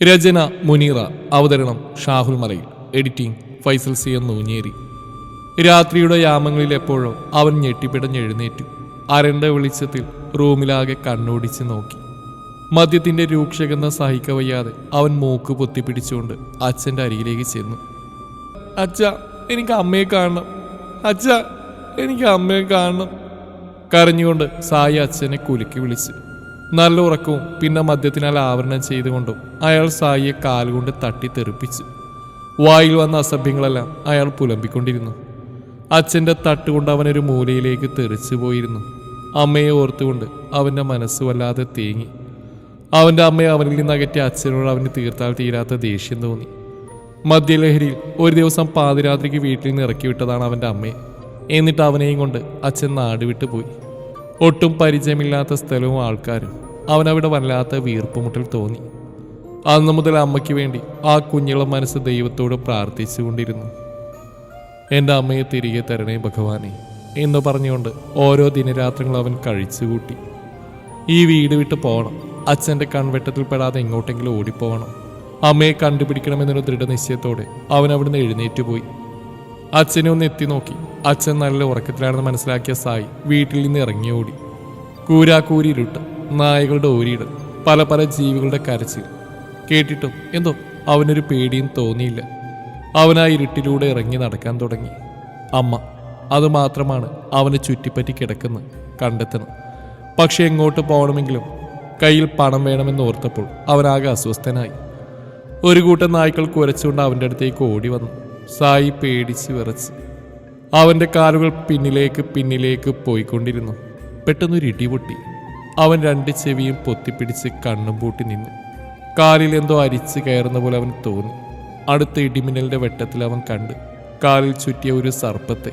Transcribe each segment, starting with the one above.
രചന മുനീറ. അവതരണം ഷാഹുൽ മലയിൽ. Editing Faisal C N Nooncheri. രാത്രിയുടെ യാമങ്ങളിൽ എപ്പോഴോ അവൻ ഞെട്ടിപ്പിടഞ്ഞെഴുന്നേറ്റു. അരണ്ട വെളിച്ചത്തിൽ റൂമിലാകെ കണ്ണോടിച്ച് നോക്കി. മദ്യത്തിന്റെ രൂക്ഷഗന്ധം സഹിക്കവയ്യാതെ അവൻ മൂക്ക് പൊത്തിപ്പിടിച്ചുകൊണ്ട് അച്ഛൻ്റെ അരികിലേക്ക് ചെന്നു. അച്ഛ, എനിക്ക് അമ്മയെ കാണണം. അച്ഛ, എനിക്ക് അമ്മയെ കാണണം. കരഞ്ഞുകൊണ്ട് സായി അച്ഛനെ കുലുക്കി വിളിച്ചു. നല്ല ഉറക്കവും പിന്നെ മദ്യത്തിനാൽ ആവരണം ചെയ്തുകൊണ്ടും അയാൾ സായിയെ കാലുകൊണ്ട് തട്ടി തെറിപ്പിച്ചു. വായിൽ വന്ന അസഭ്യങ്ങളെല്ലാം അയാൾ പുലമ്പിക്കൊണ്ടിരുന്നു. അച്ഛൻ്റെ തട്ടുകൊണ്ട് അവനൊരു മൂലയിലേക്ക് തെറിച്ചു പോയിരുന്നു. അമ്മയെ ഓർത്തുകൊണ്ട് അവൻ്റെ മനസ്സ് വല്ലാതെ തേങ്ങി. അവൻ്റെ അമ്മയെ അവനിൽ നിന്ന് അകറ്റി അച്ഛനോട് അവന് തീർത്താൽ തീരാത്ത ദേഷ്യം തോന്നി. മദ്യലഹരിയിൽ ഒരു ദിവസം പാതിരാത്രിക്ക് വീട്ടിൽ നിന്ന് ഇറക്കി വിട്ടതാണ് അവൻ്റെ അമ്മയെ. എന്നിട്ട് അവനെയും കൊണ്ട് അച്ഛൻ നാടുവിട്ടു പോയി. ഒട്ടും പരിചയമില്ലാത്ത സ്ഥലവും ആൾക്കാരും. അവനവിടെ വല്ലാത്ത വീർപ്പുമുട്ടൽ തോന്നി. അന്നു മുതൽ അമ്മയ്ക്ക് വേണ്ടി ആ കുഞ്ഞിളം മനസ്സ് ദൈവത്തോട് പ്രാർത്ഥിച്ചുകൊണ്ടിരുന്നു. എൻ്റെ അമ്മയെ തിരികെ തരണേ ഭഗവാനെ എന്ന് പറഞ്ഞുകൊണ്ട് ഓരോ ദിനരാത്രങ്ങൾ അവൻ കഴിച്ചുകൂട്ടി. ഈ വീട് വിട്ട് പോകണം. അച്ഛൻ്റെ കൺവെട്ടത്തിൽ പെടാതെ എങ്ങോട്ടെങ്കിലും ഓടിപ്പോകണം. അമ്മയെ കണ്ടുപിടിക്കണമെന്നൊരു ദൃഢനിശ്ചയത്തോടെ അവൻ അവിടുന്ന് എഴുന്നേറ്റുപോയി. അച്ഛനെ ഒന്ന് എത്തി നോക്കി. അച്ഛൻ നല്ല ഉറക്കത്തിലാണെന്ന് മനസ്സിലാക്കിയ സായി വീട്ടിൽ നിന്ന് ഇറങ്ങി ഓടി. കൂരാക്കൂരി ഇരുട്ട്, നായകളുടെ ഓരിയിടൽ, പല പല ജീവികളുടെ കരച്ചിൽ കേട്ടിട്ടും എന്തോ അവനൊരു പേടിയും തോന്നിയില്ല. അവൻ ആ ഇരുട്ടിലൂടെ ഇറങ്ങി നടക്കാൻ തുടങ്ങി. അമ്മ, അതുമാത്രമാണ് അവന് ചുറ്റിപ്പറ്റി കിടക്കുന്നത് കണ്ടെത്തണം. പക്ഷെ എങ്ങോട്ട് പോകണമെങ്കിലും കയ്യിൽ പണം വേണമെന്ന് ഓർത്തപ്പോൾ അവനാകെ അസ്വസ്ഥനായി. ഒരു കൂട്ടം നായ്ക്കൾ കുരച്ചുകൊണ്ട് അവൻ്റെ അടുത്തേക്ക് ഓടി വന്നു. സായി പേടിച്ച് വിറച്ച്. അവൻ്റെ കാലുകൾ പിന്നിലേക്ക് പോയിക്കൊണ്ടിരുന്നു. പെട്ടെന്നൊരു ഇടിപൊട്ടി. അവൻ രണ്ട് ചെവിയും പൊത്തിപ്പിടിച്ച് കണ്ണും പൂട്ടി നിന്നു. കാലിൽ എന്തോ അരിച്ച് കയറുന്ന പോലെ അവന് തോന്നി. അടുത്ത ഇടിമിന്നലിൻ്റെ വെട്ടത്തിൽ അവൻ കണ്ട് കാലിൽ ചുറ്റിയ ഒരു സർപ്പത്തെ.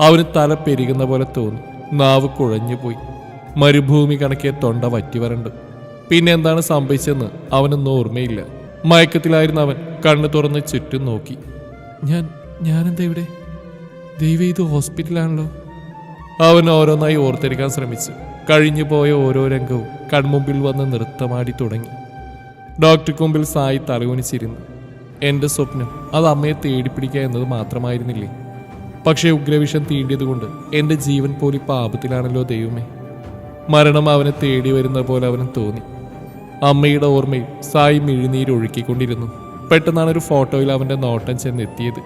അവന് തല പെരുകുന്ന പോലെ തോന്നി. നാവ് കുഴഞ്ഞുപോയി. മരുഭൂമി കണക്കിയ തൊണ്ട വറ്റി വരണ്ട്. പിന്നെ എന്താണ് സംഭവിച്ചതെന്ന് അവനൊന്നും ഓർമ്മയില്ല. മയക്കത്തിലായിരുന്ന അവൻ കണ്ണു തുറന്ന് ചുറ്റും നോക്കി. ഞാനെന്താ ഇവിടെ? ദൈവം, ഇത് ഹോസ്പിറ്റലാണല്ലോ. അവൻ ഓരോന്നായി ഓർത്തെടുക്കാൻ ശ്രമിച്ചു. കഴിഞ്ഞു പോയ ഓരോ രംഗവും കൺമുമ്പിൽ വന്ന് നൃത്തമാടി തുടങ്ങി. ഡോക്ടർക്ക് മുമ്പിൽ സായി തലകുനിച്ചിരുന്നു. എൻ്റെ സ്വപ്നം അത് അമ്മയെ തേടിപ്പിടിക്കുക എന്നത് മാത്രമായിരുന്നില്ലേ? പക്ഷേ ഉഗ്രവിഷം തീണ്ടിയതുകൊണ്ട് എൻ്റെ ജീവൻ പോലും ഇപ്പോൾ ആപത്തിലാണല്ലോ ദൈവമേ. മരണം അവനെ തേടി വരുന്ന പോലെ അവന് തോന്നി. അമ്മയുടെ ഓർമ്മയിൽ സായി മിഴിനീരൊഴുക്കിക്കൊണ്ടിരുന്നു. പെട്ടെന്നാണ് ഒരു ഫോട്ടോയിൽ അവൻ്റെ നോട്ടം ചെന്നെത്തിയത്.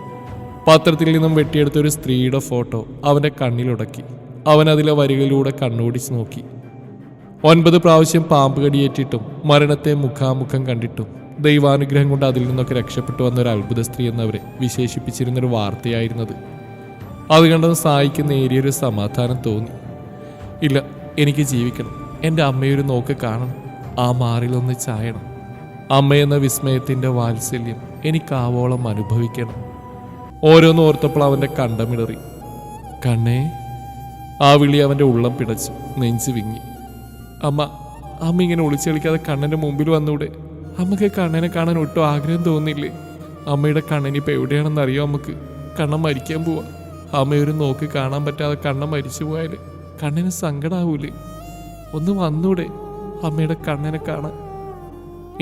പത്രത്തിൽ നിന്നും വെട്ടിയെടുത്ത ഒരു സ്ത്രീയുടെ ഫോട്ടോ അവൻ്റെ കണ്ണിലുടക്കി. അവൻ അതിലെ വരികളിലൂടെ കണ്ണോടിച്ച് നോക്കി. 9 പ്രാവശ്യം പാമ്പ് കടിയേറ്റിട്ടും മരണത്തെ മുഖാമുഖം കണ്ടിട്ടും ദൈവാനുഗ്രഹം കൊണ്ട് അതിൽ നിന്നൊക്കെ രക്ഷപ്പെട്ടു വന്ന ഒരു അത്ഭുത സ്ത്രീ എന്നവരെ വിശേഷിപ്പിച്ചിരുന്നൊരു വാർത്തയായിരുന്നത്. അത് കണ്ടത് സായിക്ക് നേരിയൊരു സമാധാനം തോന്നി. ഇല്ല, എനിക്ക് ജീവിക്കണം. എൻ്റെ അമ്മയൊരു നോക്ക് കാണണം. ആ മാറിലൊന്ന് ചായണം. അമ്മയെന്ന വിസ്മയത്തിൻ്റെ വാത്സല്യം എനിക്കാവോളം അനുഭവിക്കണം. ഓരോന്ന് ഓർത്തപ്പോൾ അവൻ്റെ കണ്ടമിടറി. കണ്ണേ. ആ വിളി അവൻ്റെ ഉള്ളം പിടച്ചു. നെഞ്ചു വിങ്ങി. അമ്മ ഇങ്ങനെ ഒളിച്ചളിക്കാതെ കണ്ണൻ്റെ മുമ്പിൽ വന്നൂടെ? അമ്മക്ക് കണ്ണനെ കാണാൻ ഒട്ടും ആഗ്രഹം തോന്നില്ലേ? അമ്മയുടെ കണ്ണനിപ്പോൾ എവിടെയാണെന്ന് അറിയോ? നമുക്ക് കണ്ണൻ മരിക്കാൻ പോവാ. അമ്മയൊരു നോക്ക് കാണാൻ പറ്റാതെ കണ്ണൻ മരിച്ചു പോയാൽ കണ്ണന് സങ്കടാവൂലേ? ഒന്ന് വന്നൂടെ അമ്മയുടെ കണ്ണനെ കാണാൻ?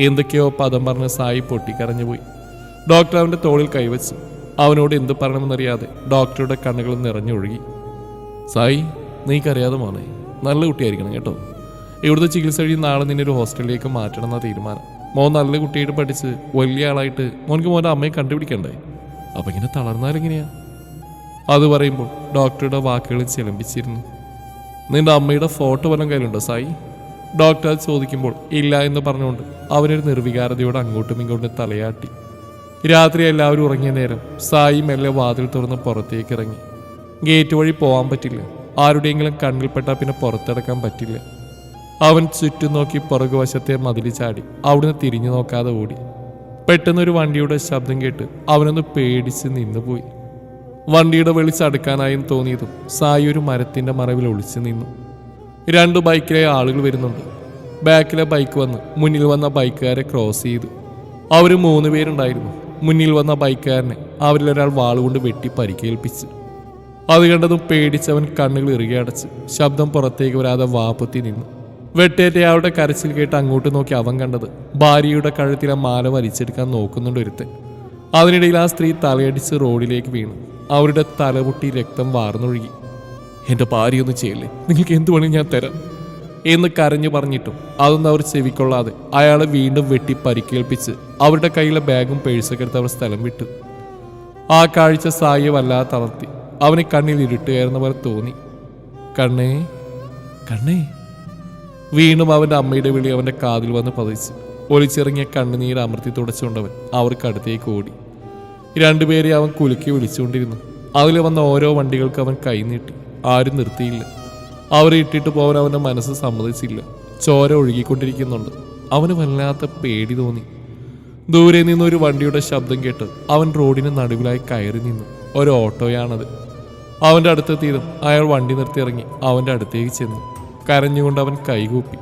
എന്തൊക്കെയോ പദം പറഞ്ഞ് സായി പൊട്ടിക്കരഞ്ഞുപോയി. ഡോക്ടർ അവൻ്റെ തോളിൽ കൈവച്ചു. അവനോട് എന്ത് പറയണമെന്നറിയാതെ ഡോക്ടറുടെ കണ്ണുകൾ നിറഞ്ഞൊഴുകി. സായി, നീക്കറിയാതെ മോനെ, നല്ല കുട്ടിയായിരിക്കണം കേട്ടോ. ഇവിടുത്തെ ചികിത്സ വഴി നാളെ നിന്നെ ഒരു ഹോസ്റ്റലിലേക്ക് മാറ്റണം എന്നാ തീരുമാനം. മോൻ നല്ല കുട്ടിയായിട്ട് പഠിച്ച് വലിയ ആളായിട്ട് മോൻ്റെ അമ്മയെ കണ്ടുപിടിക്കണ്ടേ? അപ്പം ഇങ്ങനെ തളർന്നാലെങ്ങനെയാ? അത് പറയുമ്പോൾ ഡോക്ടറുടെ വാക്കുകൾ ചിലമ്പിച്ചിരുന്നു. നിന്റെ അമ്മയുടെ ഫോട്ടോ വല്ലതും കയ്യിലുണ്ടോ സായി? ഡോക്ടർ അത് ചോദിക്കുമ്പോൾ ഇല്ല എന്ന് പറഞ്ഞുകൊണ്ട് അവനൊരു നിർവികാരതയോട് അങ്ങോട്ടും ഇങ്ങോട്ടും തലയാട്ടി. രാത്രി എല്ലാവരും ഉറങ്ങിയ നേരം സായി മെല്ലെ വാതിൽ തുറന്ന് പുറത്തേക്ക് ഇറങ്ങി. ഗേറ്റ് വഴി പോകാൻ പറ്റില്ല. ആരുടെയെങ്കിലും കണ്ണിൽപ്പെട്ടാൽ പിന്നെ പുറത്തിടക്കാൻ പറ്റില്ല. അവൻ ചുറ്റും നോക്കി പുറകുവശത്തെ മതിൽ ചാടി അവിടുന്ന് തിരിഞ്ഞു നോക്കാതെ ഓടി. പെട്ടെന്നൊരു വണ്ടിയുടെ ശബ്ദം കേട്ട് അവനൊന്ന് പേടിച്ച് നിന്നുപോയി. വണ്ടിയുടെ വെളിച്ചടുക്കാനായെന്ന് തോന്നിയതും സായി ഒരു മരത്തിൻ്റെ മറവിൽ ഒളിച്ചു നിന്നു. 2 ബൈക്കിലെ ആളുകൾ വരുന്നുണ്ട്. ബാക്കിലെ ബൈക്ക് വന്ന് മുന്നിൽ വന്ന ബൈക്കുകാരെ ക്രോസ് ചെയ്തു. അവർ 3 പേരുണ്ടായിരുന്നു. മുന്നിൽ വന്ന ബൈക്കുകാരനെ അവരിലൊരാൾ വാളുകൊണ്ട് വെട്ടി പരിക്കേൽപ്പിച്ചു. അത് കണ്ടതും പേടിച്ചവൻ കണ്ണുകൾ ഇറുകി അടച്ച് ശബ്ദം പുറത്തേക്ക് വരാതെ വാപ്പത്തി നിന്നു. വെട്ടേറ്റയാളുടെ കരച്ചിൽ കേട്ട് അങ്ങോട്ട് നോക്കി അവൻ കണ്ടത് ഭാര്യയുടെ കഴുത്തിലെ മാല വലിച്ചെടുക്കാൻ നോക്കുന്നുണ്ട് ഒരുത്തൻ. അതിനിടയിൽ ആ സ്ത്രീ തലയടിച്ച് റോഡിലേക്ക് വീണു. അവരുടെ തലപൊട്ടി രക്തം വാർന്നൊഴുകി. എൻ്റെ ഭാര്യയൊന്നും ചെയ്യല്ലേ, നിങ്ങൾക്ക് എന്ത് വേണമെങ്കിൽ ഞാൻ തരാം എന്ന് കരഞ്ഞു പറഞ്ഞിട്ടും അതൊന്നും അവർ ചെവിക്കൊള്ളാതെ അയാളെ വീണ്ടും വെട്ടി പരിക്കേൽപ്പിച്ച് അവരുടെ കയ്യിലെ ബാഗും പേഴ്സൊക്കെ എടുത്ത് അവർ സ്ഥലം വിട്ടു. ആ കാഴ്ച സായിയെ വല്ലാതെ തളർത്തി. അവന് കണ്ണിൽ ഇരുട്ടുകയറുന്ന പോലെ തോന്നി. കണ്ണേ കണ്ണേ. വീണ്ടും അവൻ്റെ അമ്മയുടെ വിളി അവൻ്റെ കാതിൽ വന്ന് പതിച്ചു. ഒലിച്ചിറങ്ങിയ കണ്ണുനീര് അമർത്തി തുടച്ചുകൊണ്ടവൻ അവർക്കടുത്തേക്ക് ഓടി. രണ്ടുപേരെ അവൻ കുലുക്കി വിളിച്ചുകൊണ്ടിരുന്നു. അതിൽ വന്ന ഓരോ വണ്ടികൾക്ക് അവൻ കൈനീട്ടി. ആരും നിർത്തിയില്ല. അവരെ ഇട്ടിട്ട് പോകാൻ അവൻ്റെ മനസ്സ് സമ്മതിച്ചില്ല. ചോര ഒഴുകിക്കൊണ്ടിരിക്കുന്നുണ്ട്. അവന് വല്ലാത്ത പേടി തോന്നി. ദൂരെ നിന്നൊരു വണ്ടിയുടെ ശബ്ദം കേട്ട് അവൻ റോഡിന് നടുവിലായി കയറി നിന്നു. ഒരു ഓട്ടോയാണത്. അവൻ്റെ അടുത്തെത്തിയതും അയാൾ വണ്ടി നിർത്തിയിറങ്ങി അവൻ്റെ അടുത്തേക്ക് ചെന്നു. കരഞ്ഞുകൊണ്ട് അവൻ കൈകൂപ്പി.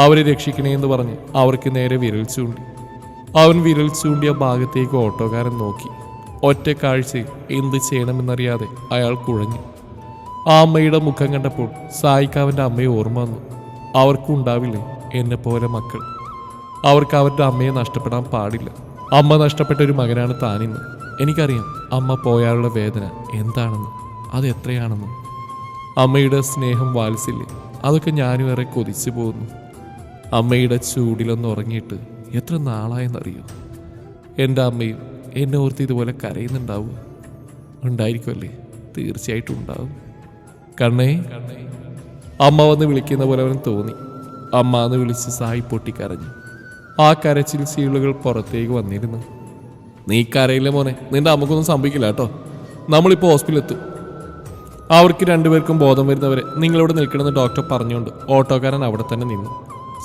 അവരെ രക്ഷിക്കണേ എന്ന് പറഞ്ഞ് അവർക്ക് നേരെ വിരൽ ചൂണ്ടി. അവൻ വിരൽ ചൂണ്ടിയ ഭാഗത്തേക്ക് ഓട്ടോക്കാരൻ നോക്കി. ഒറ്റ കാഴ്ചയിൽ എന്ത് ചെയ്യണമെന്നറിയാതെ അയാൾ കുഴഞ്ഞു. ആ അമ്മയുടെ മുഖം കണ്ടപ്പോൾ സായിക്ക് അവൻ്റെ അമ്മയെ ഓർമ്മ വന്നു. അവർക്കും ഉണ്ടാവില്ലേ എന്നെ പോലെ മക്കൾ? അവർക്ക് അവരുടെ അമ്മയെ നഷ്ടപ്പെടാൻ പാടില്ല. അമ്മ നഷ്ടപ്പെട്ട ഒരു മകനാണ് താനിന്ന്. എനിക്കറിയാം അമ്മ പോയാലുള്ള വേദന എന്താണെന്ന്, അത് എത്രയാണെന്ന്. അമ്മയുടെ സ്നേഹം, വാത്സല്യം, അതൊക്കെ ഞാനും ഏറെ കൊതിച്ചു പോകുന്നു. അമ്മയുടെ ചൂടിലൊന്ന് ഉറങ്ങിയിട്ട് എത്ര നാളായെന്നറിയോ? എൻ്റെ അമ്മയും എന്നെ ഓർത്ത് ഇതുപോലെ കരയുന്നുണ്ടാവുക? ഉണ്ടായിരിക്കുമല്ലേ? തീർച്ചയായിട്ടും ഉണ്ടാവും. കണ്ണേ. അമ്മ വന്ന് വിളിക്കുന്ന പോലെ അവൻ തോന്നി. അമ്മ എന്ന് വിളിച്ച് സായി പൊട്ടിക്കരഞ്ഞു. ആ കരച്ചിൽ സീളുകൾ പുറത്തേക്ക് വന്നിരുന്നു. നീ കരയില്ല മോനെ, നിന്റെ അമ്മക്കൊന്നും സംഭവിക്കില്ല കേട്ടോ. നമ്മളിപ്പോൾ ഹോസ്പിറ്റലിൽ എത്തും. അവർക്ക് രണ്ടുപേർക്കും ബോധം വരുന്നവരെ നിങ്ങളിവിടെ നിൽക്കണമെന്ന് ഡോക്ടർ പറഞ്ഞുകൊണ്ട് ഓട്ടോക്കാരൻ അവിടെ തന്നെ നിന്നു.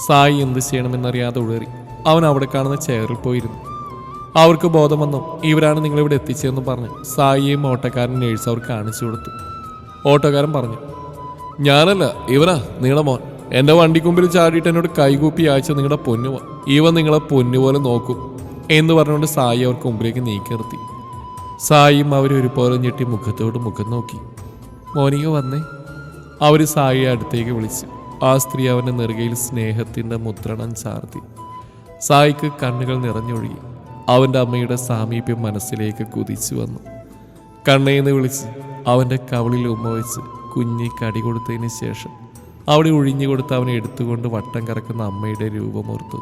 സായി എന്ത് ചെയ്യണമെന്നറിയാതെ ഉഴറി. അവൻ അവിടെ കാണുന്ന ചെയറിൽ പോയിരുന്നു. അവർക്ക് ബോധം വന്നു. ഇവരാണ് നിങ്ങളിവിടെ എത്തിച്ചതെന്ന് പറഞ്ഞ് സായിയെയും ഓട്ടോക്കാരൻ നേഴ്സ് അവർക്ക് കാണിച്ചു കൊടുത്തു. ഓട്ടോക്കാരൻ പറഞ്ഞു, ഞാനല്ല, ഇവനാ നിങ്ങളുടെ മോൻ. എൻ്റെ വണ്ടിക്കുമ്പിൽ ചാടിയിട്ട് എന്നോട് കൈകൂപ്പി അയച്ച നിങ്ങളുടെ പൊന്നുമോൻ. ഇവൻ നിങ്ങളെ പൊന്നുപോലെ നോക്കും എന്ന് പറഞ്ഞുകൊണ്ട് സായി അവർക്ക് മുമ്പിലേക്ക് നീക്കി നിർത്തി. സായിയും അവർ ഒരുപോലെ ഞെട്ടി മുഖത്തോട് മുഖം നോക്കി. മോനിക വന്നേ. അവർ സായിയെ അടുത്തേക്ക് വിളിച്ചു. ആ സ്ത്രീ അവൻ്റെ നെറുകയിൽ സ്നേഹത്തിൻ്റെ മുദ്രണം ചാർത്തി. സായിക്ക് കണ്ണുകൾ നിറഞ്ഞൊഴുകി. അവൻ്റെ അമ്മയുടെ സാമീപ്യം മനസ്സിലേക്ക് കുതിച്ചു വന്നു. കണ്ണേന്ന് വിളിച്ച് അവൻ്റെ കവിളിൽ ഉമ്മ വെച്ച് കുഞ്ഞി കടി കൊടുത്തതിന് ശേഷം അവിടെ ഒഴിഞ്ഞു കൊടുത്ത് അവനെ എടുത്തുകൊണ്ട് വട്ടം കറക്കുന്ന അമ്മയുടെ രൂപമോർത്തു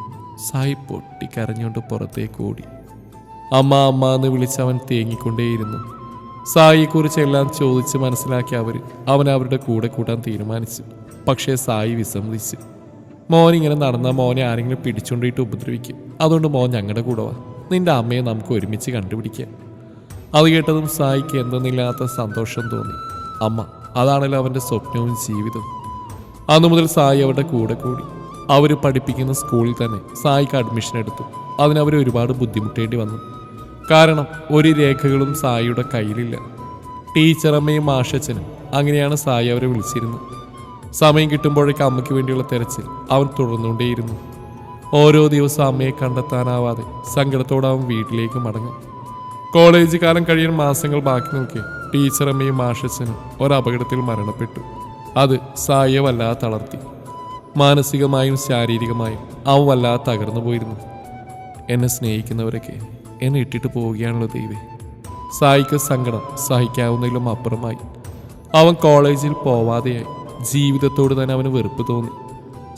സായി പൊട്ടിക്കരഞ്ഞുകൊണ്ട് പുറത്തേക്ക് ഓടി. അമ്മ അമ്മ എന്ന് വിളിച്ച് അവൻ തേങ്ങിക്കൊണ്ടേയിരുന്നു. സായിയെക്കുറിച്ച് എല്ലാം ചോദിച്ച് മനസ്സിലാക്കി അവൻ അവരുടെ കൂടെ കൂട്ടാൻ തീരുമാനിച്ചു. പക്ഷേ സായി വിസമ്മതിച്ചു. മോനിങ്ങനെ നടന്നാൽ മോനെ ആരെങ്കിലും പിടിച്ചുകൊണ്ടിട്ട് ഉപദ്രവിക്കും. അതുകൊണ്ട് മോൻ ഞങ്ങളുടെ കൂടെ വാ, നിന്റെ അമ്മയെ നമുക്ക് ഒരുമിച്ച് കണ്ടുപിടിക്കാം. അത് കേട്ടതും സായിക്ക് എന്തെന്നില്ലാത്ത സന്തോഷം തോന്നി. അമ്മ, അതാണല്ലോ അവൻ്റെ സ്വപ്നവും ജീവിതവും. അന്നു മുതൽ സായി അവരുടെ കൂടെ കൂടി. അവർ പഠിപ്പിക്കുന്ന സ്കൂളിൽ തന്നെ സായിക്ക് അഡ്മിഷൻ എടുത്തു. അതിനവർ ഒരുപാട് ബുദ്ധിമുട്ടേണ്ടി വന്നു. കാരണം ഒരു രേഖകളും സായിയുടെ കയ്യിലില്ല. ടീച്ചറമ്മയും മാഷച്ചനും അങ്ങനെയാണ് സായി അവരെ വിളിച്ചിരുന്നത്. സമയം കിട്ടുമ്പോഴേക്ക് അമ്മയ്ക്ക് വേണ്ടിയുള്ള തെരച്ചിൽ അവൻ തുടർന്നുകൊണ്ടേയിരുന്നു. ഓരോ ദിവസം അമ്മയെ കണ്ടെത്താനാവാതെ സങ്കടത്തോടെ അവൻ വീട്ടിലേക്ക് മടങ്ങും. കോളേജ് കാലം കഴിയാൻ മാസങ്ങൾ ബാക്കി നോക്കി ടീച്ചറമ്മയും മാഷച്ചനും ഒരപകടത്തിൽ മരണപ്പെട്ടു. അത് സായിയെ വല്ലാതെ തളർത്തി. മാനസികമായും ശാരീരികമായും അവൻ വല്ലാതെ തകർന്നു പോയിരുന്നു. എന്നെ സ്നേഹിക്കുന്നവരൊക്കെ എന്നെ ഇട്ടിട്ട് പോവുകയാണല്ലോ ദൈവേ. സായിക്ക് സങ്കടം സഹിക്കാവുന്നതിലും അപ്പുറമായി. അവൻ കോളേജിൽ പോവാതെയായി. ജീവിതത്തോട് തന്നെ അവന് വെറുപ്പ് തോന്നി.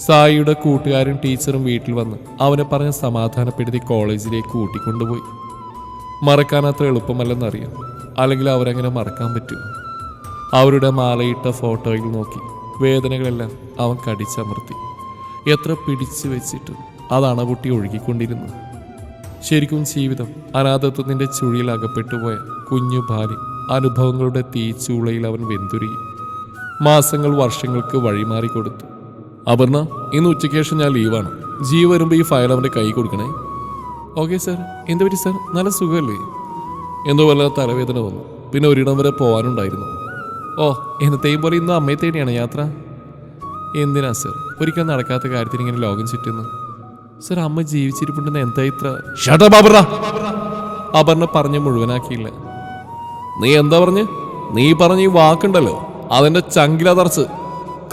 സായിയുടെ കൂട്ടുകാരും ടീച്ചറും വീട്ടിൽ വന്ന് അവനെ പറഞ്ഞ് സമാധാനപ്പെടുത്തി കോളേജിലേക്ക് കൂട്ടിക്കൊണ്ടുപോയി. മറക്കാൻ അത്ര എളുപ്പമല്ലെന്നറിയാം. അല്ലെങ്കിൽ അവരങ്ങനെ മറക്കാൻ പറ്റും. അവരുടെ മാലയിട്ട ഫോട്ടോയിൽ നോക്കി വേദനകളെല്ലാം അവൻ കടിച്ചമർത്തി. എത്ര പിടിച്ചു വെച്ചിട്ടും അത് അണപൊട്ടി ഒഴുകിക്കൊണ്ടിരുന്നു. ശരിക്കും ജീവിതം അനാഥത്വത്തിൻ്റെ ചുഴിയിൽ അകപ്പെട്ടുപോയ കുഞ്ഞു ബാല്യം അനുഭവങ്ങളുടെ തീച്ചൂളയിൽ അവൻ വെന്തുരുകി. മാസങ്ങൾ വർഷങ്ങൾക്ക് വഴിമാറിക്കൊടുത്തു. അപർണ, ഇന്ന് ഉച്ചയ്ക്ക് ശേഷം ഞാൻ ലീവാണ്. ജീവ വരുമ്പോൾ ഈ ഫയൽ അവൻ്റെ കൈ കൊടുക്കണേ. Okay sir. എന്ത് പറ്റി സാർ? നല്ല സുഖമല്ലേ? എന്തോ വല്ലാത്ത തലവേദന വന്നു. പിന്നെ ഒരിടം വരെ പോകാനുണ്ടായിരുന്നു. ഓ, എന്നത്തെയും പോലെ ഇന്ന് അമ്മയെ തേടിയാണ് യാത്ര? എന്തിനാ സാർ ഒരിക്കൽ നടക്കാത്ത കാര്യത്തിൽ ഇങ്ങനെ ലോകം ചുറ്റുന്നു? സാർ, അമ്മ ജീവിച്ചിരിപ്പുണ്ടെന്ന് എന്താ ഇത്ര? അപർണ പറഞ്ഞ് മുഴുവനാക്കിയില്ല. നീ എന്താ പറഞ്ഞ്? നീ പറഞ്ഞ ഈ വാക്കുണ്ടല്ലോ, അതെന്റെ ചങ്കില തറച്ച്.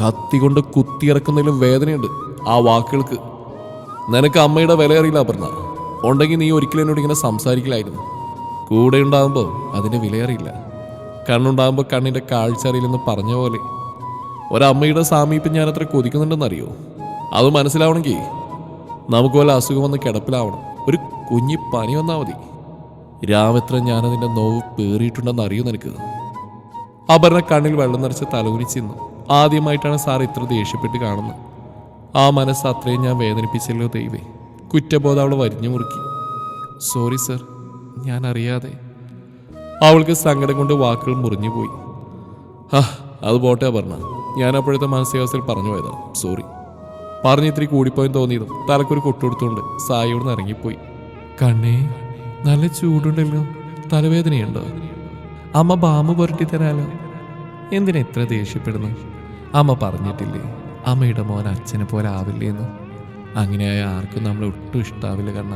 കത്തി കൊണ്ട് കുത്തിയിറക്കുന്നതിലും വേദനയുണ്ട് ആ വാക്കുകൾക്ക്. നിനക്ക് അമ്മയുടെ വില അറിയില്ല അപർണ. ഉണ്ടെങ്കിൽ നീ ഒരിക്കലും എന്നോട് ഇങ്ങനെ സംസാരിക്കില്ലായിരുന്നു. കൂടെ ഉണ്ടാകുമ്പോൾ അതിൻ്റെ വിലയറിയില്ല. കണ്ണുണ്ടാകുമ്പോൾ കണ്ണിൻ്റെ കാഴ്ച അറിയില്ലെന്ന് പറഞ്ഞ പോലെ ഒരമ്മയുടെ സാമീപ്യം ഞാനത്ര കൊതിക്കുന്നുണ്ടെന്നറിയോ? അത് മനസ്സിലാവണമെങ്കിൽ നമുക്ക് വല്ല അസുഖം വന്ന് കിടപ്പിലാവണം. ഒരു കുഞ്ഞി പനി വന്നാൽ മതി. രാവെത്ര ഞാനതിൻ്റെ നോവ് പേറിയിട്ടുണ്ടെന്ന് അറിയൂ നിനക്ക്. അപർണ കണ്ണിൽ വെള്ളം നിറച്ച് തലകുനിച്ചിരുന്നു. ആദ്യമായിട്ടാണ് സാർ ഇത്ര ദേഷ്യപ്പെട്ട് കാണുന്നത്. ആ മനസ്സ് അത്രയും ഞാൻ വേദനിപ്പിച്ചല്ലോ ദൈവേ. കുറ്റബോധം അവൾ വരിഞ്ഞു മുറുക്കി. സോറി സർ, ഞാൻ അറിയാതെ. അവൾക്ക് സങ്കടം കൊണ്ട് വാക്കുകൾ മുറിഞ്ഞുപോയി. അത് പോട്ടെ അപർണ, ഞാൻ അപ്പോഴത്തെ മാനസികാവസ്ഥയിൽ പറഞ്ഞു പോയതാ. സോറി. പറഞ്ഞ് ഇത്തിരി കൂടിപ്പോയെന്ന് തോന്നിയതും തലക്കൊരു കൊട്ടുകൊടുത്തുകൊണ്ട് സായിയോട് നിന്ന് ഇറങ്ങിപ്പോയി. കണ്ണേ, നല്ല ചൂടുണ്ടല്ലോ. തലവേദനയുണ്ടോ? അമ്മ ബാമ്പ് പുരട്ടി തരാലോ. എന്തിനാ ഇത്ര ദേഷ്യപ്പെടുന്നു? അമ്മ പറഞ്ഞിട്ടില്ലേ അമ്മയുടെ മോൻ അച്ഛനെ പോലെ ആവില്ലേ എന്ന്? അങ്ങനെയായ ആർക്കും നമ്മളെ ഒട്ടും ഇഷ്ടാവില്ല കണ്ണ.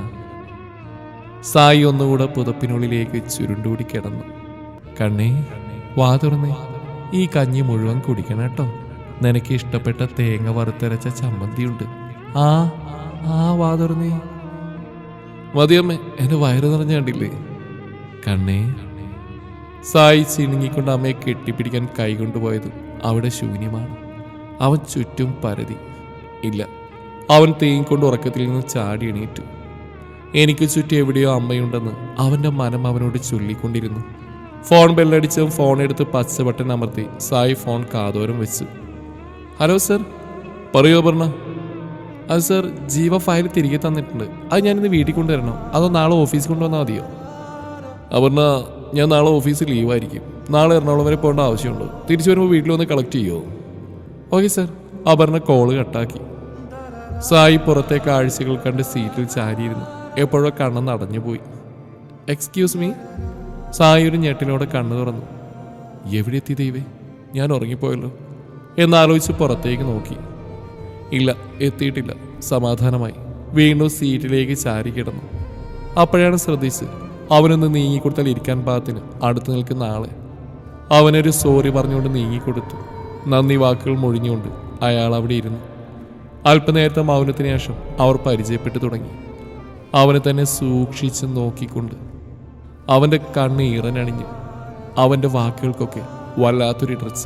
സായി ഒന്നുകൂടെ പുതപ്പിനുള്ളിലേക്ക് ചുരുണ്ടുകൂടി കിടന്നു. കണ്ണേ, വാ തുറന്നേ. ഈ കഞ്ഞി മുഴുവൻ കുടിക്കണം കേട്ടോ. നിനക്ക് ഇഷ്ടപ്പെട്ട തേങ്ങ വറുത്തരച്ച ചമ്മന്തിയുണ്ട്. വാ തുറന്നേ. മതിയമ്മേ, എന്റെ വയറ് നിറഞ്ഞ കണ്ടില്ലേ? കണ്ണേ. സായി ചിണുങ്ങിക്കൊണ്ട് അമ്മയെ കെട്ടിപ്പിടിക്കാൻ കൈകൊണ്ടുപോയത് അവിടെ ശൂന്യമാണ്. അവൻ ചുറ്റും പരതി. ഇല്ല, അവൻ തേങ്ങിക്കൊണ്ട് ഉറക്കത്തിൽ നിന്ന് ചാടി എണീറ്റു. എനിക്ക് ചുറ്റും എവിടെയോ അമ്മയുണ്ടെന്ന് അവൻ്റെ മനം അവനോട് ചൊല്ലിക്കൊണ്ടിരുന്നു. ഫോൺ ബെല്ലടിച്ചും ഫോൺ എടുത്ത് പച്ച ബട്ടൺ അമർത്തി സായി ഫോൺ കാതോരം വെച്ചു. Hello sir. പറയൂ അപർണ. അത് സർ, ജീവ ഫയൽ തിരികെ തന്നിട്ടുണ്ട്. അത് ഞാനിന്ന് വീട്ടിൽ കൊണ്ടുവരണോ അതോ നാളെ ഓഫീസിൽ കൊണ്ടുവന്നാൽ മതിയോ? അപർണ, ഞാൻ നാളെ ഓഫീസിൽ ലീവായിരിക്കും. നാളെ എറണാകുളം വരെ പോകേണ്ട ആവശ്യമുണ്ട്. തിരിച്ചു വരുമ്പോൾ വീട്ടിൽ വന്ന് കളക്ട് ചെയ്യുമോ? Okay sir. അപർണ കോള് കട്ടാക്കി. സായി പുറത്തെ കാഴ്ചകൾ കണ്ട് സീറ്റിൽ ചാരിയിരുന്നു. എപ്പോഴോ കണ്ണെന്ന് അടഞ്ഞുപോയി. Excuse me. സായി ഒരു ഞെട്ടിനോടെ കണ്ണു തുറന്നു. എവിടെ എത്തി ദൈവേ, ഞാൻ ഉറങ്ങിപ്പോയല്ലോ എന്നാലോചിച്ച് പുറത്തേക്ക് നോക്കി. ഇല്ല, എത്തിയിട്ടില്ല. സമാധാനമായി വീണ്ടും സീറ്റിലേക്ക് ചാരി കിടന്നു. അപ്പോഴാണ് ശ്രദ്ധിച്ച് അവനൊന്ന് നീങ്ങിക്കൊടുത്താൽ ഇരിക്കാൻ പാകത്തിന് അടുത്ത് നിൽക്കുന്ന ആളെ. അവനൊരു സോറി പറഞ്ഞുകൊണ്ട് നീങ്ങിക്കൊടുത്തു. നന്ദി വാക്കുകൾ മൊഴിഞ്ഞുകൊണ്ട് അയാൾ അവിടെ ഇരുന്നു. അല്പനേരത്തെ മൗനത്തിന് ശേഷം അവർ പരിചയപ്പെട്ടു തുടങ്ങി. അവനെ തന്നെ സൂക്ഷിച്ച് നോക്കിക്കൊണ്ട്. അവൻ്റെ കണ്ണ് ഈറനണിഞ്ഞു. അവൻ്റെ വാക്കുകൾക്കൊക്കെ വല്ലാത്തൊരു ഇടർച്ച.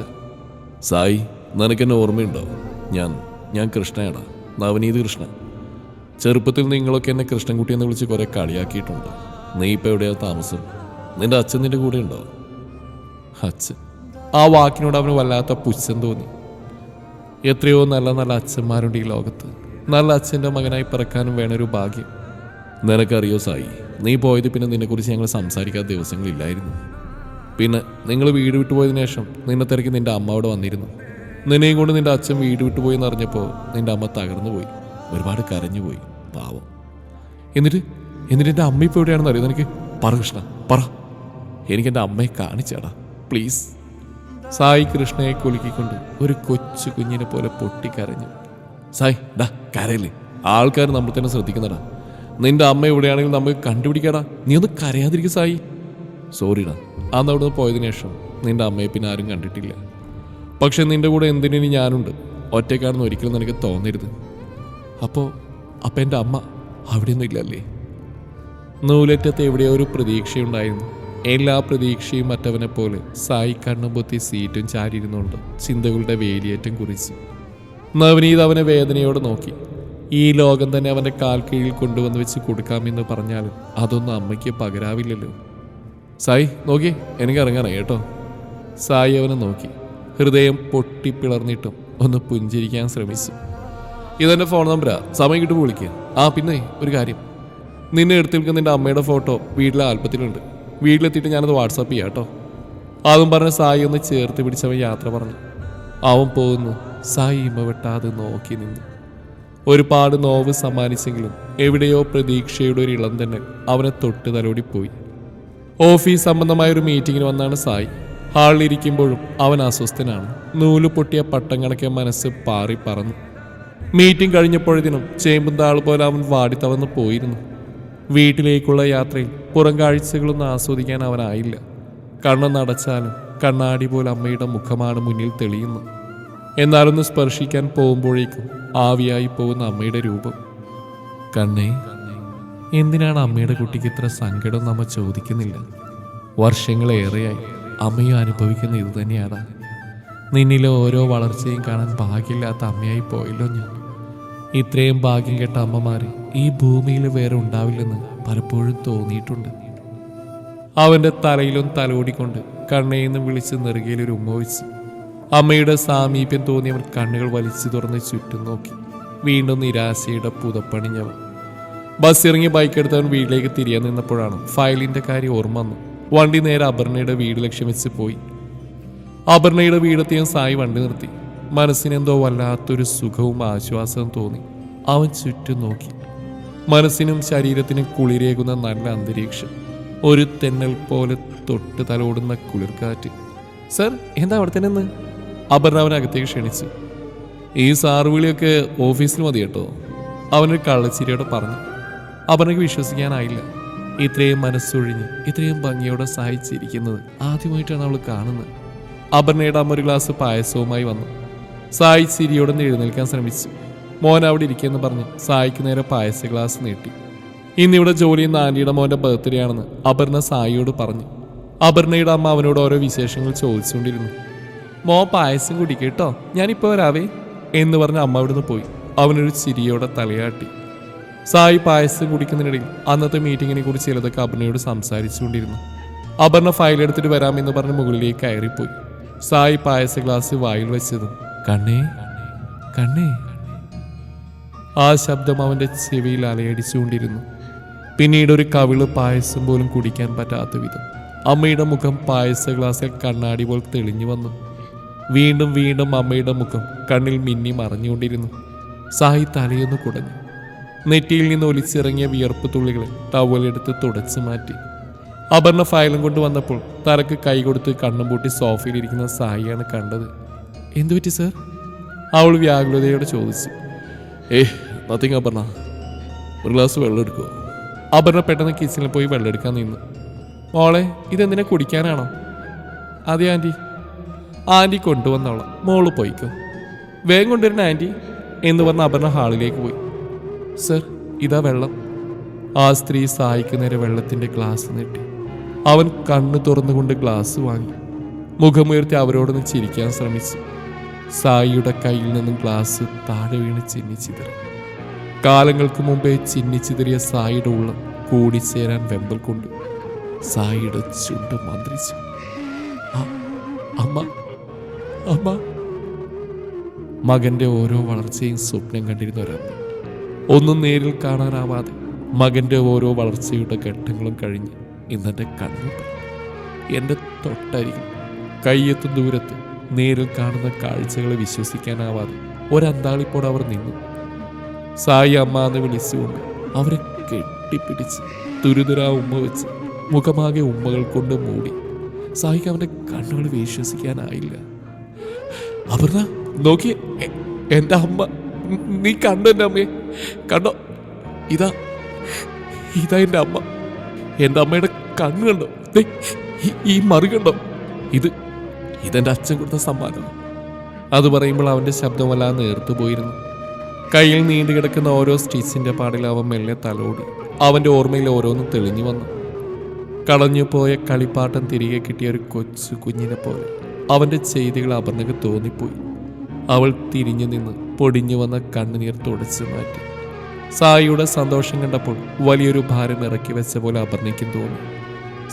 സായി, നിനക്കെന്നെ ഓർമ്മയുണ്ടോ? ഞാൻ കൃഷ്ണയാടാ, നവനീത് കൃഷ്ണൻ. ചെറുപ്പത്തിൽ നിങ്ങളൊക്കെ എന്നെ കൃഷ്ണൻകുട്ടി എന്ന് വിളിച്ച് കുറെ കളിയാക്കിയിട്ടുണ്ട്. നീ ഇപ്പം എവിടെയാ താമസം? നിന്റെ അച്ഛൻ നിന്റെ കൂടെ ഉണ്ടോ? അച്ഛൻ. ആ വാക്കിനോട് അവന് വല്ലാത്ത പുച്ഛം തോന്നി. എത്രയോ നല്ല നല്ല അച്ഛന്മാരുണ്ട് ഈ ലോകത്ത്. നല്ല അച്ഛൻ്റെ മകനായി പിറക്കാനും വേണൊരു ഭാഗ്യം. നിനക്കറിയോ സായി, നീ പോയത് പിന്നെ നിന്നെക്കുറിച്ച് ഞങ്ങൾ സംസാരിക്കാത്ത ദിവസങ്ങളില്ലായിരുന്നു. പിന്നെ നിങ്ങൾ വീട് വിട്ടുപോയതിനു ശേഷം നിന്നെ തിരക്കി നിന്റെ അമ്മ അവിടെ വന്നിരുന്നു. നിന്നെയും കൊണ്ട് നിന്റെ അച്ഛൻ വീട് വിട്ടുപോയി എന്നറിഞ്ഞപ്പോൾ നിന്റെ അമ്മ തകർന്നു പോയി. ഒരുപാട് കരഞ്ഞുപോയി, പാവം. എന്നിട്ട് എൻ്റെ അമ്മ ഇപ്പോൾ എവിടെയാണെന്ന് അറിയോ നിനക്ക്? പറ കൃഷ്ണ, പറ. എനിക്കെൻ്റെ അമ്മയെ കാണിച്ചാടാ പ്ലീസ്. സായി കൃഷ്ണയെ കുലുക്കിക്കൊണ്ട് ഒരു കൊച്ചു കുഞ്ഞിനെ പോലെ പൊട്ടിക്കരഞ്ഞു. സായി, ഡാ കരയില്ലേ, ആൾക്കാർ നമ്മൾ തന്നെ ശ്രദ്ധിക്കുന്നടാ. നിന്റെ അമ്മ എവിടെയാണെങ്കിൽ നമുക്ക് കണ്ടുപിടിക്കാടാ. നീ ഒന്ന് കരയാതിരിക്കും സായി. സോറിടാ, അന്ന് അവിടെ നിന്ന് പോയതിനു ശേഷം നിന്റെ അമ്മയെ പിന്നെ ആരും കണ്ടിട്ടില്ല. പക്ഷെ നിന്റെ കൂടെ എന്തിനു ഞാനുണ്ട്. ഒറ്റയ്ക്കാണെന്ന് ഒരിക്കലും നിനക്ക് തോന്നരുത്. അപ്പോൾ എൻ്റെ അമ്മ അവിടെയൊന്നും ഇല്ലല്ലേ? നൂലറ്റത്ത് എവിടെയോ ഒരു പ്രതീക്ഷയുണ്ടായിരുന്നു. എല്ലാ പ്രതീക്ഷയും മറ്റവനെ പോലെ സായി കണ്ണും പൊത്തി സീറ്റും ചാരിയിരുന്നുകൊണ്ട് ചിന്തകളുടെ വേലിയേറ്റം കുറിച്ചു. നവനീത് അവനെ വേദനയോടെ നോക്കി. ഈ ലോകം തന്നെ അവൻ്റെ കാൽ കീഴിൽ കൊണ്ടുവന്ന് വെച്ച് കൊടുക്കാമെന്ന് പറഞ്ഞാലും അതൊന്നും അമ്മയ്ക്ക് പകരാവില്ലല്ലോ. സായി നോക്കി, എനിക്ക് ഇറങ്ങാനായി കേട്ടോ. സായി അവനെ നോക്കി. ഹൃദയം പൊട്ടിപ്പിളർന്നിട്ടും ഒന്ന് പുഞ്ചിരിക്കാൻ ശ്രമിച്ചു. ഇതെൻ്റെ ഫോൺ നമ്പരാ, സമയം കിട്ടുമ്പോൾ വിളിക്കുക. പിന്നെ ഒരു കാര്യം, നിന്നെ എടുത്തു നിൽക്കുന്ന നിൻ്റെ അമ്മയുടെ ഫോട്ടോ വീട്ടിലെ ആൽബത്തിലുണ്ട്. വീട്ടിലെത്തിയിട്ട് ഞാനത് വാട്സാപ്പ് ചെയ്യാം കേട്ടോ. അതും പറഞ്ഞ് സായി ഒന്ന് ചേർത്ത് പിടിച്ചവൻ യാത്ര പറഞ്ഞു. അവൻ പോകുന്നു. സായി ഇമ്മ വെട്ടാതെ നോക്കി നിന്നു. ഒരുപാട് നോവ് സമ്മാനിച്ചെങ്കിലും എവിടെയോ പ്രതീക്ഷയുടെ ഒരു ഇളം തന്നെ അവനെ തൊട്ട് തലോടിപ്പോയി. ഓഫീസ് സംബന്ധമായ ഒരു മീറ്റിങ്ങിന് വന്നാണ് സായി. ഹാളിലിരിക്കുമ്പോഴും അവൻ അസ്വസ്ഥനാണ്. നൂല് പൊട്ടിയ പട്ടം കണക്കെ മനസ്സ് പാറി പറന്നു. മീറ്റിംഗ് കഴിഞ്ഞപ്പോഴതിനും ചേമ്പും താൾ പോലെ അവൻ വാടിത്തളർന്ന് പോയിരുന്നു. വീട്ടിലേക്കുള്ള യാത്രയിൽ പുറം കാഴ്ചകളൊന്നും ആസ്വദിക്കാൻ അവനായില്ല. കണ്ണൊന്നടച്ചാലും കണ്ണാടി പോലെ അമ്മയുടെ മുഖമാണ് മുന്നിൽ തെളിയുന്നു. എന്നാലൊന്ന് സ്പർശിക്കാൻ പോകുമ്പോഴേക്കും ആവിയായി പോകുന്ന അമ്മയുടെ രൂപം. കണ്ണേ, എന്തിനാണ് അമ്മയുടെ കുട്ടിക്ക് ഇത്ര സങ്കടം നമ്മ ചോദിക്കുന്നില്ല? വർഷങ്ങളേറെയായി അമ്മയും അനുഭവിക്കുന്ന ഇത് തന്നെയാണ്. നിന്നിലെ ഓരോ വളർച്ചയും കാണാൻ ഭാഗ്യമില്ലാത്ത അമ്മയായി പോയല്ലോ ഞാൻ. ഇത്രയും ഭാഗ്യം കേട്ട അമ്മമാര് ഈ ഭൂമിയിൽ വേറെ ഉണ്ടാവില്ലെന്ന് പലപ്പോഴും തോന്നിയിട്ടുണ്ട്. അവന്റെ തലയിലും തലോടിക്കൊണ്ട് കണ്ണേന്ന് വിളിച്ച് നെറുകയിലൊരു ഉമ്മ വെച്ചു. അമ്മയുടെ സാമീപ്യം തോന്നിയവൻ കണ്ണുകൾ വലിച്ചു തുറന്ന് ചുറ്റും നോക്കി. വീണ്ടും നിരാശയുടെ പുതപ്പണിഞ്ഞവൻ. ബസ് ഇറങ്ങി ബൈക്ക് എടുത്തവൻ വീട്ടിലേക്ക് തിരിയാൻ നിന്നപ്പോഴാണ് ഫയലിന്റെ കാര്യം ഓർമ്മ വന്നു. വണ്ടി നേരെ അപർണയുടെ വീട് ലക്ഷ്യം വെച്ച് പോയി. അപർണയുടെ വീടെത്തിയും സായി വണ്ടി നിർത്തി. മനസ്സിനെന്തോ വല്ലാത്തൊരു സുഖവും ആശ്വാസവും തോന്നി. അവൻ ചുറ്റും നോക്കി. മനസ്സിനും ശരീരത്തിനും കുളിരേകുന്ന നല്ല അന്തരീക്ഷം. ഒരു തെന്നൽ പോലെ തൊട്ട് തലോടുന്ന കുളിർക്കാറ്റ്. സർ, എന്താ അവിടെ തന്നെ നിന്ന്? അപർണ അവനകത്തേക്ക് ക്ഷണിച്ചു. ഈ സാറുവിളിയൊക്കെ ഓഫീസിൽ മതി കേട്ടോ, അവനൊരു കള്ളച്ചിരിയോടെ പറഞ്ഞു. അപർണയ്ക്ക് വിശ്വസിക്കാനായില്ല. ഇത്രയും മനസ്സൊഴിഞ്ഞ് ഇത്രയും ഭംഗിയോടെ സഹായിച്ചിരിക്കുന്നത് ആദ്യമായിട്ടാണ് അവൾ കാണുന്നത്. അപർണയുടെ അമ്മ ഒരു ഗ്ലാസ് പായസവുമായി വന്നു. സായി ചിരിയോടെ എഴുന്നേൽക്കാൻ ശ്രമിച്ചു. മോൻ അവിടെ ഇരിക്കുമെന്ന് പറഞ്ഞ് സായിക്ക് നേരെ പായസ ഗ്ലാസ് നീട്ടി. ഇന്നിവിടെ ജോലി ചെയ്യുന്ന ആന്റിയുടെ മോന്റെ ബർത്ത്ഡേ ആണെന്ന് അപർണ സായിയോട് പറഞ്ഞു. അപർണയുടെ അമ്മ അവനോട് ഓരോ വിശേഷങ്ങൾ ചോദിച്ചുകൊണ്ടിരുന്നു. മോ പായസം കുടിക്കേട്ടോ, ഞാനിപ്പോൾ വരാവേ എന്ന് പറഞ്ഞ് അമ്മ അവിടുന്ന് പോയി. അവനൊരു ചിരിയോടെ തലയാട്ടി. സായി പായസം കുടിക്കുന്നതിനിടയിൽ അന്നത്തെ മീറ്റിങ്ങിനെ കുറിച്ച് ചിലതൊക്കെ അപർണയോട് സംസാരിച്ചുകൊണ്ടിരുന്നു. അപർണ ഫയലെടുത്തിട്ട് വരാമെന്ന് പറഞ്ഞ് മുകളിലേക്ക് കയറിപ്പോയി. സായി പായസ ഗ്ലാസ് വായിൽ വെച്ചതും കണ്ണേ കണ്ണേ, ആ ശബ്ദം അവന്റെ ചെവിയിൽ അലയടിച്ചുകൊണ്ടിരുന്നു. പിന്നീട് ഒരു കവിള് പായസം പോലും കുടിക്കാൻ പറ്റാത്ത വിധം അമ്മയുടെ മുഖം പായസ ഗ്ലാസ്സിൽ കണ്ണാടി പോലെ തെളിഞ്ഞു വന്നു. വീണ്ടും വീണ്ടും അമ്മയുടെ മുഖം കണ്ണിൽ മിന്നി മറഞ്ഞുകൊണ്ടിരുന്നു. സായി തലയൊന്ന് കുടഞ്ഞു. നെറ്റിയിൽ നിന്ന് ഒലിച്ചിറങ്ങിയ വിയർപ്പ് തുള്ളികളെ ടവലെടുത്ത് തുടച്ചു മാറ്റി. അപർണ ഫയലും കൊണ്ട് വന്നപ്പോൾ തലക്ക് കൈ കൊടുത്ത് കണ്ണും പൂട്ടി സോഫയിലിരിക്കുന്ന സായിയാണ് കണ്ടത്. എന്തുപറ്റി സർ? അവൾ വ്യാകുലതയോടെ ചോദിച്ചു. നത്തിങ് അപർണ, ഒരു ഗ്ലാസ് വെള്ളം എടുക്കുമോ? അപർണ പെട്ടെന്ന് കിച്ചണിൽ പോയി വെള്ളം എടുക്കാൻ നിന്നു. മോളെ, ഇതെന്തിനാ കുടിക്കാനാണോ? അതെ ആൻറ്റി. ആൻറ്റി കൊണ്ടുവന്നോളാം, മോള് പോയിക്കോ. വേഗം കൊണ്ടുവരണ ആൻറ്റി എന്ന് പറഞ്ഞ അപർണ ഹാളിലേക്ക് പോയി. സർ, ഇതാ വെള്ളം. ആ സ്ത്രീ സായിക്ക് നേരെ വെള്ളത്തിന്റെ ഗ്ലാസ് നീട്ടി. അവൻ കണ്ണു തുറന്നുകൊണ്ട് ഗ്ലാസ് വാങ്ങി. മുഖമുയർത്തി അവരോടൊന്ന് ചിരിക്കാൻ ശ്രമിച്ചു. സായിയുടെ കയ്യിൽ നിന്നും ഗ്ലാസ് താഴെ വീണ് ചിന്നിച്ചിതറി. കാലങ്ങൾക്ക് മുമ്പേ ചിന്നിച്ചിതറിയ സായിയുടെ ഉള്ളം കൂടിച്ചേരാൻ വെമ്പൽ കൊണ്ട് സായിയുടെ ചുണ്ട് മന്ത്രിച്ചു. അമ്മ അമ്മ. മകന്റെ ഓരോ വളർച്ചയും സ്വപ്നം കണ്ടിരുന്ന ഒരമ്മ. ഒന്നും നേരിൽ കാണാനാവാതെ മകന്റെ ഓരോ വളർച്ചയുടെ ഘട്ടങ്ങളും കഴിഞ്ഞ് ഇന്നെൻ്റെ കണ്ണുണ്ട്. എൻ്റെ തൊട്ടരികിൽ കയ്യെത്തും ദൂരത്ത് നേരിൽ കാണുന്ന കാഴ്ചകളെ വിശ്വസിക്കാനാവാതെ ഒരന്താളിപ്പോടെ അവർ നിന്നു. സായി അമ്മ എന്ന് വിളിച്ചുകൊണ്ട് അവരെ കെട്ടിപ്പിടിച്ച് തുരുതുരാ ഉമ്മ വെച്ച് മുഖമാകെ ഉമ്മകൾ കൊണ്ട് മൂടി. സായിക്ക് അവൻ്റെ കണ്ണുകൾ വിശ്വസിക്കാനായില്ല. അപർണ നോക്കി, എൻ്റെ അമ്മ. നീ കണ്ടോ എൻ്റെ അമ്മയെ? കണ്ടോ? ഇതാ എൻ്റെ അമ്മ. എൻ്റെ അമ്മയുടെ കണ്ണ് കണ്ടോ? ഈ മറി കണ്ടോ? ഇതെൻ്റെ അച്ഛൻ കൊടുത്ത സമ്മാനം. അത് പറയുമ്പോൾ അവൻ്റെ ശബ്ദം വല്ലാതെ നേർത്തുപോയിരുന്നു. കയ്യിൽ നീണ്ടു കിടക്കുന്ന ഓരോ സ്റ്റിച്ചിൻ്റെ പാടിൽ അവൻ മെല്ലെ തലോടി. അവൻ്റെ ഓർമ്മയിൽ ഓരോന്നും തെളിഞ്ഞു വന്നു. കളഞ്ഞു പോയ കളിപ്പാട്ടം തിരികെ കിട്ടിയ ഒരു കൊച്ചു കുഞ്ഞിനെ പോലെ അവൻ്റെ ചെയ്തികൾ അപർണക്ക് തോന്നിപ്പോയി. അവൾ തിരിഞ്ഞു നിന്ന് പൊടിഞ്ഞു വന്ന കണ്ണുനീർ തുടച്ചു മാറ്റി. സായിയുടെ സന്തോഷം കണ്ടപ്പോൾ വലിയൊരു ഭാരം ഇറക്കി വെച്ച പോലെ അപർണയ്ക്കും തോന്നി.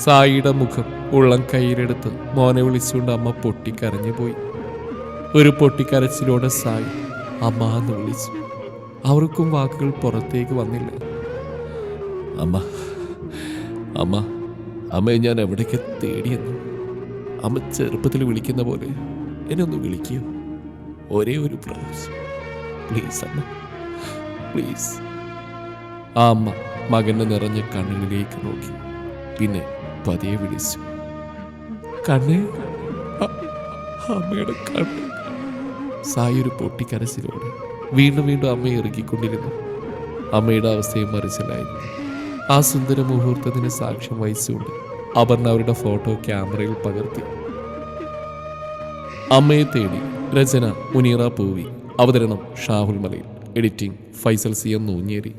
സായിയുടെ മുഖം ഉള്ളം കയ്യിലെടുത്ത് മോനെ വിളിച്ചുകൊണ്ട് അമ്മ പൊട്ടിക്കരഞ്ഞു പോയി. ഒരു പൊട്ടിക്കരച്ചിലൂടെ സായി അമ്മ എന്ന് വിളിച്ചു. അവർക്കും വാക്കുകൾ പുറത്തേക്ക് വന്നില്ല. അമ്മ അമ്മ അമ്മയെ ഞാൻ എവിടേക്ക് തേടിയെന്നു. അമ്മ ചെറുപ്പത്തിൽ വിളിക്കുന്ന പോലെ എന്നെ ഒന്ന് വിളിക്കൂ, ഒരേ ഒരു പ്രാവശ്യം പ്ലീസ് അമ്മ, പ്ലീസ്. ആ അമ്മ മകന്റെ നിറഞ്ഞ കണ്ണിലേക്ക് നോക്കി. പിന്നെ പതിയെ വിളിച്ചു, കണ്ണേ, അമ്മയുടെ കണ്ണ്. സായി ഒരു പൊട്ടിക്കരച്ചിലോട് വീണ്ടും വീണ്ടും അമ്മയെ ഇറുക്കിക്കൊണ്ടിരുന്നു. അമ്മയുടെ അവസ്ഥയും മറിച്ചിലായിരുന്നു. ആ സുന്ദര മുഹൂർത്തത്തിന് സാക്ഷ്യം വഹിച്ചുകൊണ്ട് അപർണ അവരുടെ ഫോട്ടോ ക്യാമറയിൽ പകർത്തി. അമ്മയെ തേടി രചന മുനീറ പൂവി. അവതരണം ഷാഹുൽ മലയിൽ. Editing Faisal C M Nooncheri.